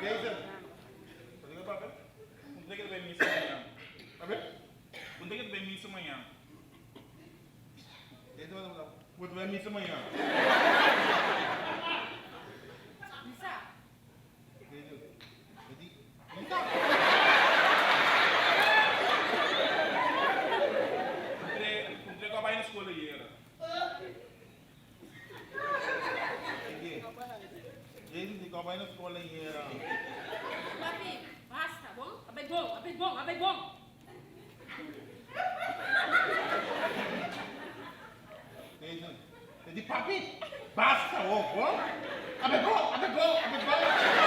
Jason. Pwede ka, papi? Punta kita ba yung miso mo yan? Papi? Punta kita ba yung miso mo yan? Jason, wala. Punta ba yung miso mo yan? Bisa. Jason. Jadi, bisa. Punta ka ba yung school year? Sige. Jason, di ka ba yung school year? Papi, basta, bom? Abay bom, abay bom, abay bom. Jason. Jadi papi, basta, oh, oh. Abe go, abe go, abe go.